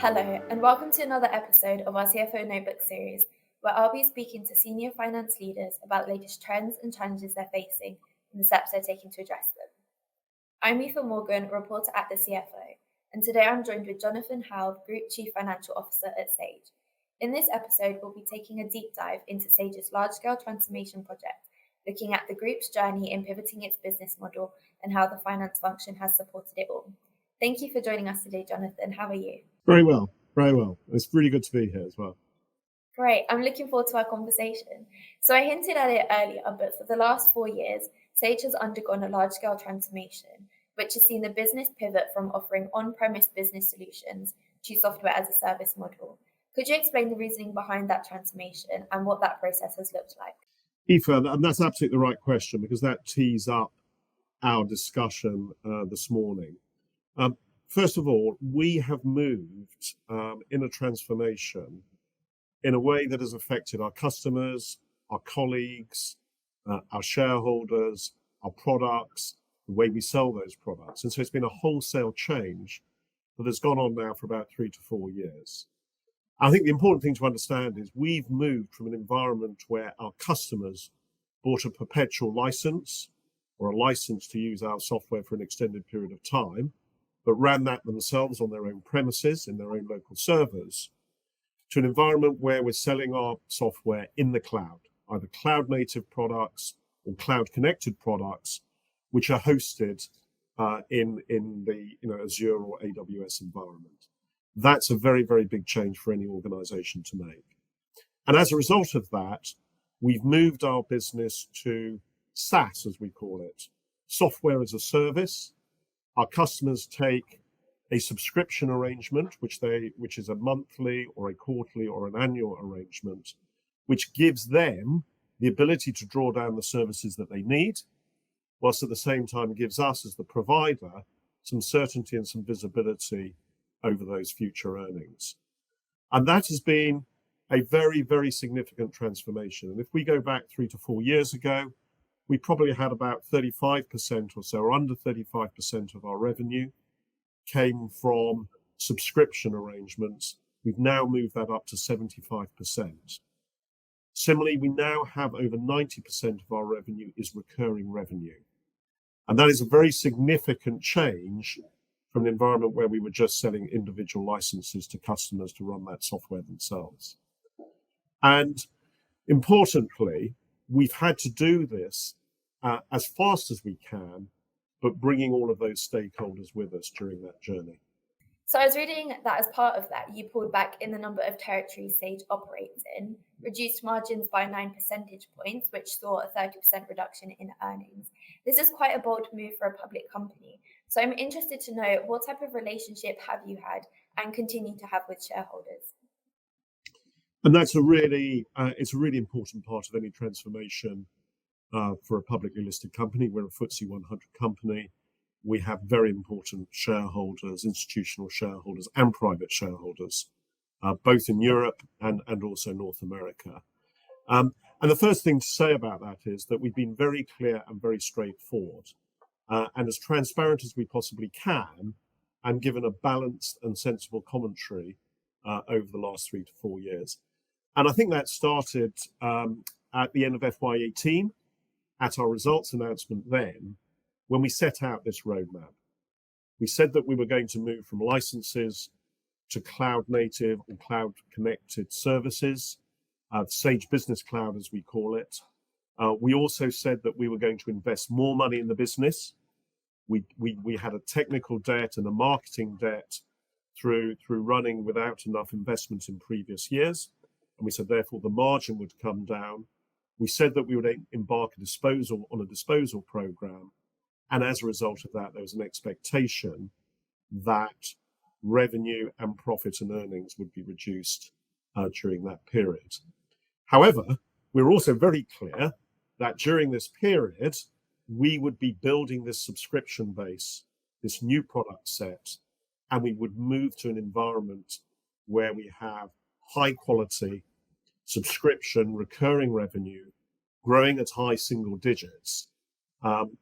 Hello, and welcome to another episode of our CFO Notebook series, where I'll be speaking to senior finance leaders about the latest trends and challenges they're facing and the steps they're taking to address them. I'm Aoife Morgan, a reporter at the CFO, and today I'm joined with Jonathan Howell, Group Chief Financial Officer at Sage. In this episode, we'll be taking a deep dive into Sage's large-scale transformation project, looking at the group's journey in pivoting its business model and how the finance function has supported it all. Thank you for joining us today, Jonathan. How are you? Very well, very well. It's really good to be here as well. Great. I'm looking forward to our conversation. So I hinted at it earlier, but for the last 4 years, Sage has undergone a large-scale transformation, which has seen the business pivot from offering on-premise business solutions to software as a service model. Could you explain the reasoning behind that transformation and what that process has looked like? Aoife, and that's absolutely the right question because that tees up our discussion this morning. First of all, we have moved in a transformation in a way that has affected our customers, our colleagues, our shareholders, our products, the way we sell those products. And so it's been a wholesale change that has gone on now for about 3 to 4 years. I think the important thing to understand is we've moved from an environment where our customers bought a perpetual license or a license to use our software for an extended period of time, but ran that themselves on their own premises, in their own local servers, to an environment where we're selling our software in the cloud, either cloud-native products or cloud-connected products, which are hosted in the Azure or AWS environment. That's a very, very big change for any organization to make. And as a result of that, we've moved our business to SaaS, as we call it, software as a service. Our customers take a subscription arrangement, which is a monthly or a quarterly or an annual arrangement, which gives them the ability to draw down the services that they need, whilst at the same time gives us as the provider some certainty and some visibility over those future earnings. And that has been a very, very significant transformation. And if we go back 3 to 4 years ago, we probably had about 35% or so, or under 35% of our revenue came from subscription arrangements. We've now moved that up to 75%. Similarly, we now have over 90% of our revenue is recurring revenue. And that is a very significant change from an environment where we were just selling individual licenses to customers to run that software themselves. And importantly, we've had to do this as fast as we can, but bringing all of those stakeholders with us during that journey. So I was reading that as part of that, you pulled back in the number of territories Sage operates in, reduced margins by 9 percentage points, which saw a 30% reduction in earnings. This is quite a bold move for a public company. So I'm interested to know, what type of relationship have you had and continue to have with shareholders? And that's it's a really important part of any transformation for a publicly listed company. We're a FTSE 100 company. We have very important shareholders, institutional shareholders and private shareholders, both in Europe and also North America. And the first thing to say about that is that we've been very clear and very straightforward and as transparent as we possibly can, and given a balanced and sensible commentary over the last 3 to 4 years. And I think that started at the end of FY18, at our results announcement then, when we set out this roadmap. We said that we were going to move from licenses to cloud native and cloud connected services, Sage Business Cloud, as we call it. We also said that we were going to invest more money in the business. We had a technical debt and a marketing debt through running without enough investment in previous years. And we said, therefore, the margin would come down. We said that we would embark on a disposal program. And as a result of that, there was an expectation that revenue and profit and earnings would be reduced during that period. However, we're also very clear that during this period, we would be building this subscription base, this new product set, and we would move to an environment where we have high quality subscription, recurring revenue, growing at high single digits,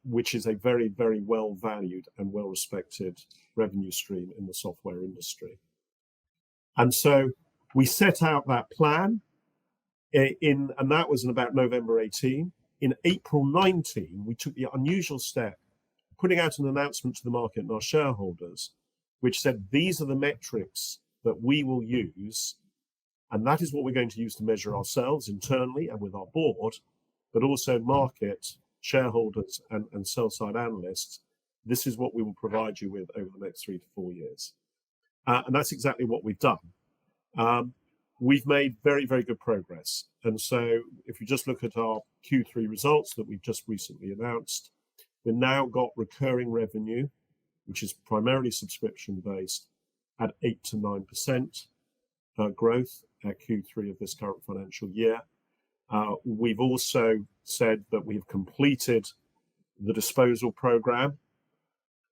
which is a very, very well valued and well respected revenue stream in the software industry. And so we set out that plan and that was in about November 18. In April 19, we took the unusual step, putting out an announcement to the market and our shareholders, which said, these are the metrics that we will use, and that is what we're going to use to measure ourselves internally and with our board, but also market, shareholders, and sell-side analysts. This is what we will provide you with over the next 3 to 4 years. And that's exactly what we've done. We've made very, very good progress. And so if you just look at our Q3 results that we've just recently announced, we've now got recurring revenue, which is primarily subscription-based, at 8 to 9% growth at Q3 of this current financial year. We've also said that we've completed the disposal program.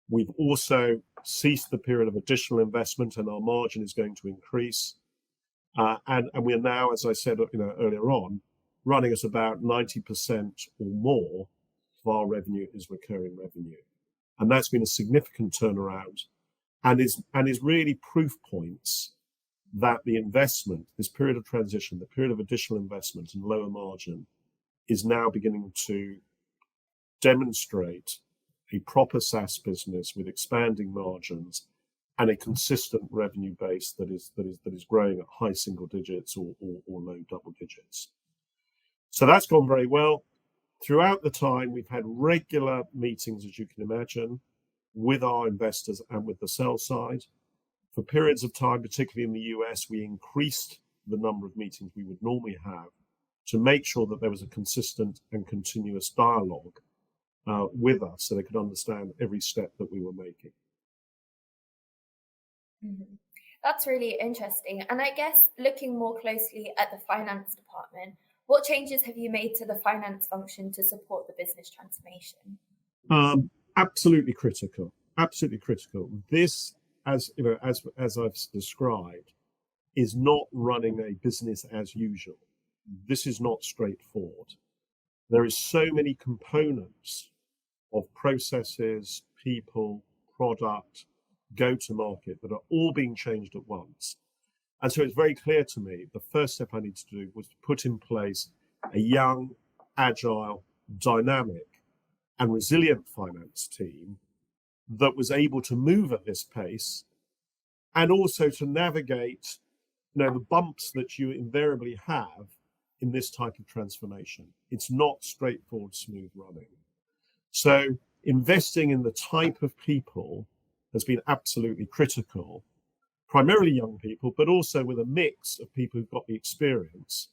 We've also ceased the period of additional investment, and our margin is going to increase. And we're now, as I said earlier on, running at about 90% or more of our revenue is recurring revenue. And that's been a significant turnaround and is really proof points that the investment, this period of transition, the period of additional investment and lower margin, is now beginning to demonstrate a proper SaaS business with expanding margins and a consistent revenue base that is growing at high single digits or low double digits. So that's gone very well. Throughout the time, we've had regular meetings, as you can imagine, with our investors and with the sell side. For periods of time, particularly in the US, we increased the number of meetings we would normally have to make sure that there was a consistent and continuous dialogue with us so they could understand every step that we were making. Mm-hmm. That's really interesting. And I guess looking more closely at the finance department, what changes have you made to the finance function to support the business transformation? Absolutely critical. Absolutely critical. This, as I've described, is not running a business as usual. This is not straightforward. There is so many components of processes, people, product, go-to-market that are all being changed at once. And so it's very clear to me, the first step I needed to do was to put in place a young, agile, dynamic, and resilient finance team that was able to move at this pace and also to navigate the bumps that you invariably have in this type of transformation. It's not straightforward, smooth running. So investing in the type of people has been absolutely critical, primarily young people, but also with a mix of people who've got the experience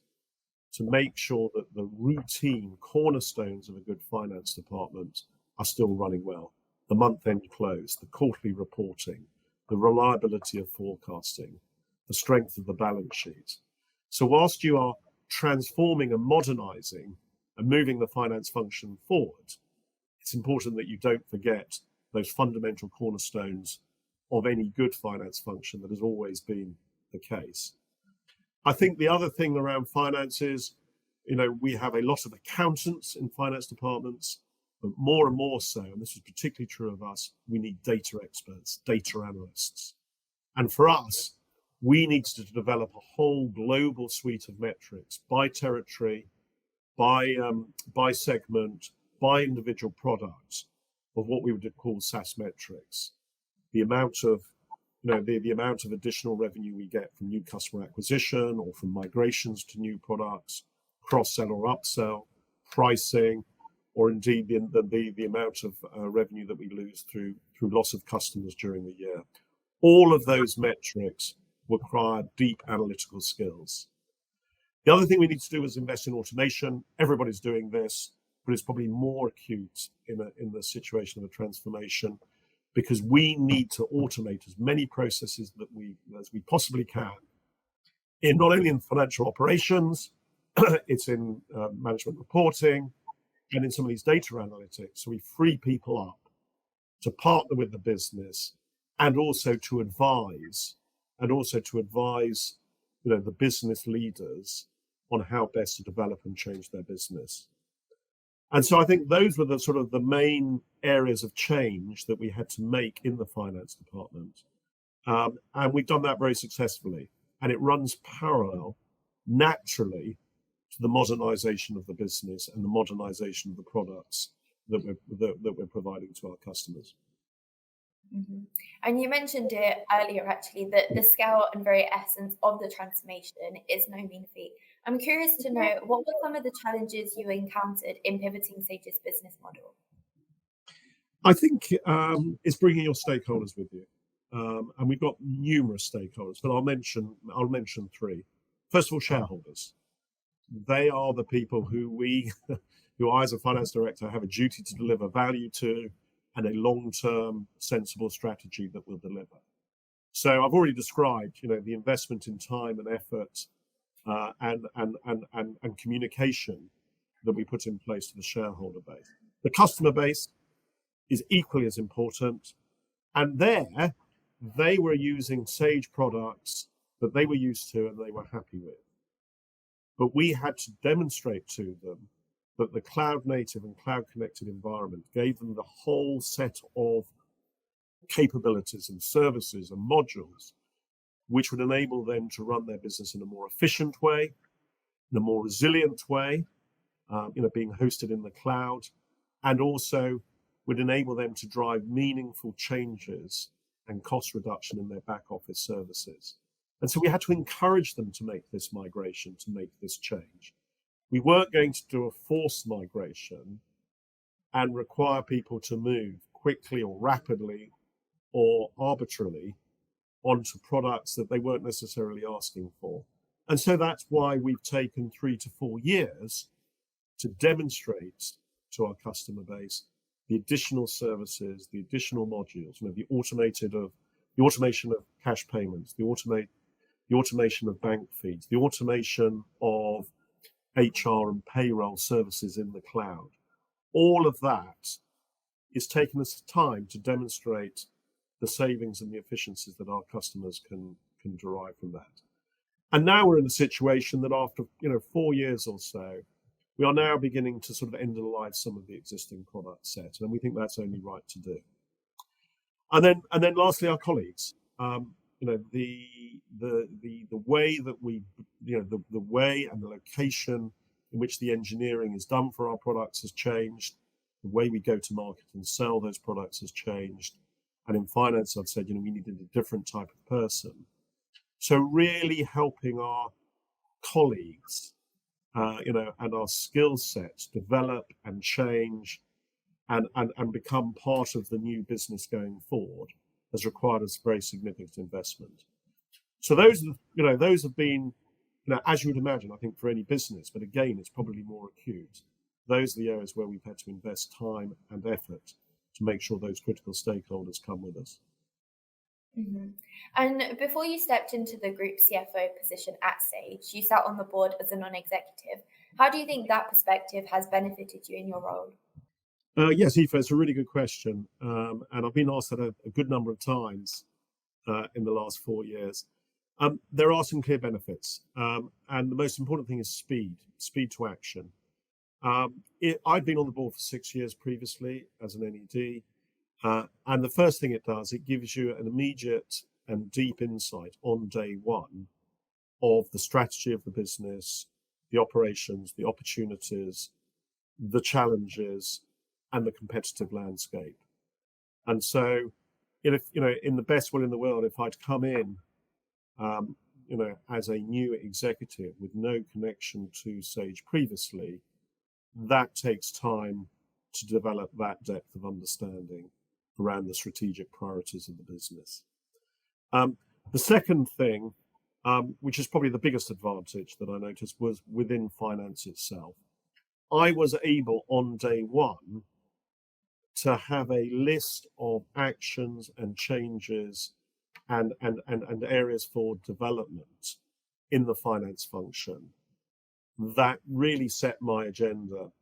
to make sure that the routine cornerstones of a good finance department are still running well. The month-end close, the quarterly reporting, the reliability of forecasting, the strength of the balance sheet. So whilst you are transforming and modernizing and moving the finance function forward, it's important that you don't forget those fundamental cornerstones of any good finance function that has always been the case. I think the other thing around finance is, we have a lot of accountants in finance departments, but more and more so, and this is particularly true of us, we need data experts, data analysts. And for us, we need to develop a whole global suite of metrics by territory, by segment, by individual products, of what we would call SaaS metrics. The amount of the amount of additional revenue we get from new customer acquisition or from migrations to new products, cross-sell or upsell, pricing, or indeed the amount of revenue that we lose through loss of customers during the year. All of those metrics require deep analytical skills. The other thing we need to do is invest in automation. Everybody's doing this, but it's probably more acute in the situation of a transformation, because we need to automate as many processes as we possibly can, in not only in financial operations, it's in management reporting, and in some of these data analytics. So we free people up to partner with the business and also to advise the business leaders on how best to develop and change their business. And so I think those were the main areas of change that we had to make in the finance department. And we've done that very successfully. and it runs parallel naturally to the modernization of the business and the modernization of the products that we're providing to our customers. Mm-hmm. And you mentioned it earlier, actually, that the scale and very essence of the transformation is no mean feat. I'm curious to know, what were some of the challenges you encountered in pivoting Sage's business model? I think it's bringing your stakeholders with you, and we've got numerous stakeholders, but I'll mention three. First of all, shareholders. They are the people who I as a finance director have a duty to deliver value to, and a long-term sensible strategy that will deliver. So I've already described, the investment in time and effort and communication that we put in place to the shareholder base. The customer base is equally as important, and there they were using Sage products that they were used to and they were happy with. But we had to demonstrate to them that the cloud native and cloud connected environment gave them the whole set of capabilities and services and modules which would enable them to run their business in a more efficient way, in a more resilient way, being hosted in the cloud, and also would enable them to drive meaningful changes and cost reduction in their back office services. And so we had to encourage them to make this migration, to make this change. We weren't going to do a forced migration and require people to move quickly or rapidly or arbitrarily onto products that they weren't necessarily asking for. And so that's why we've taken 3 to 4 years to demonstrate to our customer base the additional services, the additional modules, the automation of cash payments, the automation of bank feeds, the automation of HR and payroll services in the cloud. All of that is taking us time to demonstrate the savings and the efficiencies that our customers can derive from that. And now we're in a situation that after 4 years or so, we are now beginning to sort of end of life some of the existing product set, and we think that's only right to do. And then lastly, our colleagues. The way that the way and the location in which the engineering is done for our products has changed. The way we go to market and sell those products has changed. And in finance, I've said, we needed a different type of person. So really helping our colleagues, and our skill sets develop and change and become part of the new business going forward has required us very significant investment. So those have been, as you would imagine, I think for any business, but again, it's probably more acute. Those are the areas where we've had to invest time and effort to make sure those critical stakeholders come with us. Mm-hmm. And before you stepped into the group CFO position at Sage, you sat on the board as a non-executive. How do you think that perspective has benefited you in your role? Yes, Aoife, it's a really good question. And I've been asked that a good number of times in the last 4 years. There are some clear benefits. And the most important thing is speed to action. I'd been on the board for 6 years previously as an NED. And the first thing it does, it gives you an immediate and deep insight on day one of the strategy of the business, the operations, the opportunities, the challenges, and the competitive landscape. And so, in the best will in the world, if I'd come in, as a new executive with no connection to Sage previously, that takes time to develop that depth of understanding around the strategic priorities of the business. The second thing, which is probably the biggest advantage that I noticed, was within finance itself. I was able on day one to have a list of actions and changes and areas for development in the finance function that really set my agenda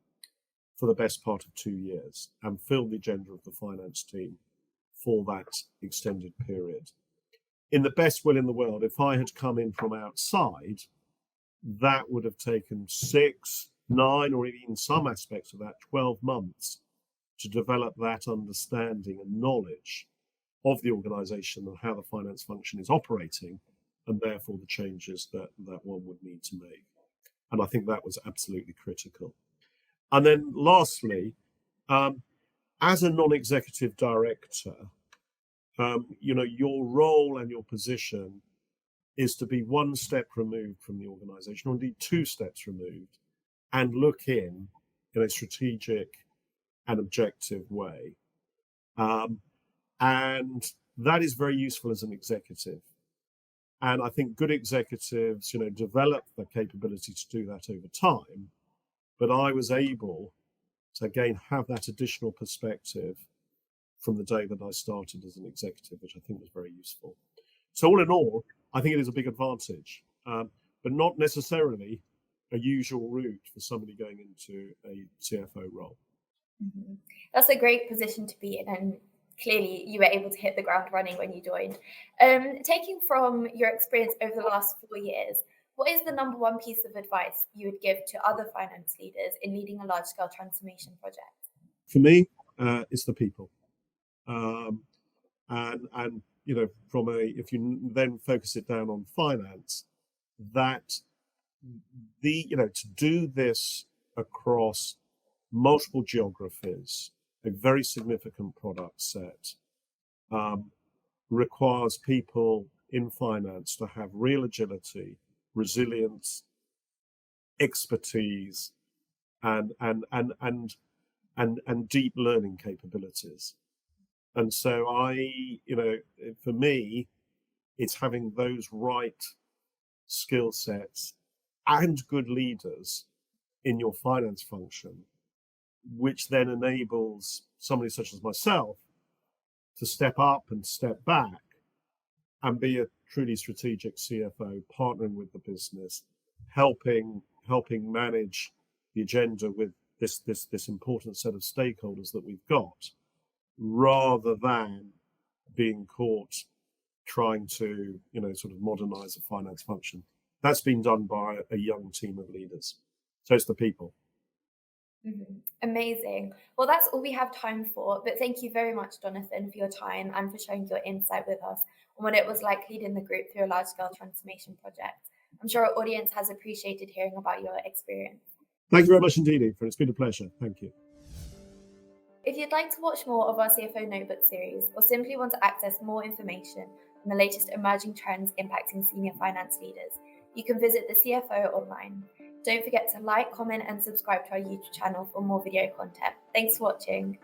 for the best part of 2 years and filled the agenda of the finance team for that extended period. In the best will in the world, if I had come in from outside, that would have taken 6, 9, or even some aspects of that 12 months to develop that understanding and knowledge of the organization and how the finance function is operating and therefore the changes that one would need to make. And I think that was absolutely critical. And then lastly, as a non-executive director, your role and your position is to be one step removed from the organization, or indeed 2 steps removed, and look in a strategic and objective way. And that is very useful as an executive. And I think good executives, develop the capability to do that over time. But I was able to, again, have that additional perspective from the day that I started as an executive, which I think was very useful. So all in all, I think it is a big advantage, but not necessarily a usual route for somebody going into a CFO role. Mm-hmm. That's a great position to be in, and clearly you were able to hit the ground running when you joined. Taking from your experience over the last 4 years, what is the number one piece of advice you would give to other finance leaders in leading a large-scale transformation project? For me, it's the people. And if you then focus it down on finance, that to do this across multiple geographies, a very significant product set, requires people in finance to have real agility, resilience, expertise, and deep learning capabilities. And so for me, it's having those right skill sets and good leaders in your finance function, which then enables somebody such as myself to step up and step back and be a truly strategic CFO, partnering with the business, helping manage the agenda with this important set of stakeholders that we've got, rather than being caught trying to sort of modernize a finance function. That's been done by a young team of leaders. So it's the people. Mm-hmm. Amazing. Well, that's all we have time for, but thank you very much, Jonathan, for your time and for sharing your insight with us on what it was like leading the group through a large-scale transformation project. I'm sure our audience has appreciated hearing about your experience. Thank you very much indeed, Aoife. It's been a pleasure. Thank you. If you'd like to watch more of our CFO Notebook series, or simply want to access more information on the latest emerging trends impacting senior finance leaders, you can visit the CFO online. Don't forget to like, comment, and subscribe to our YouTube channel for more video content. Thanks for watching.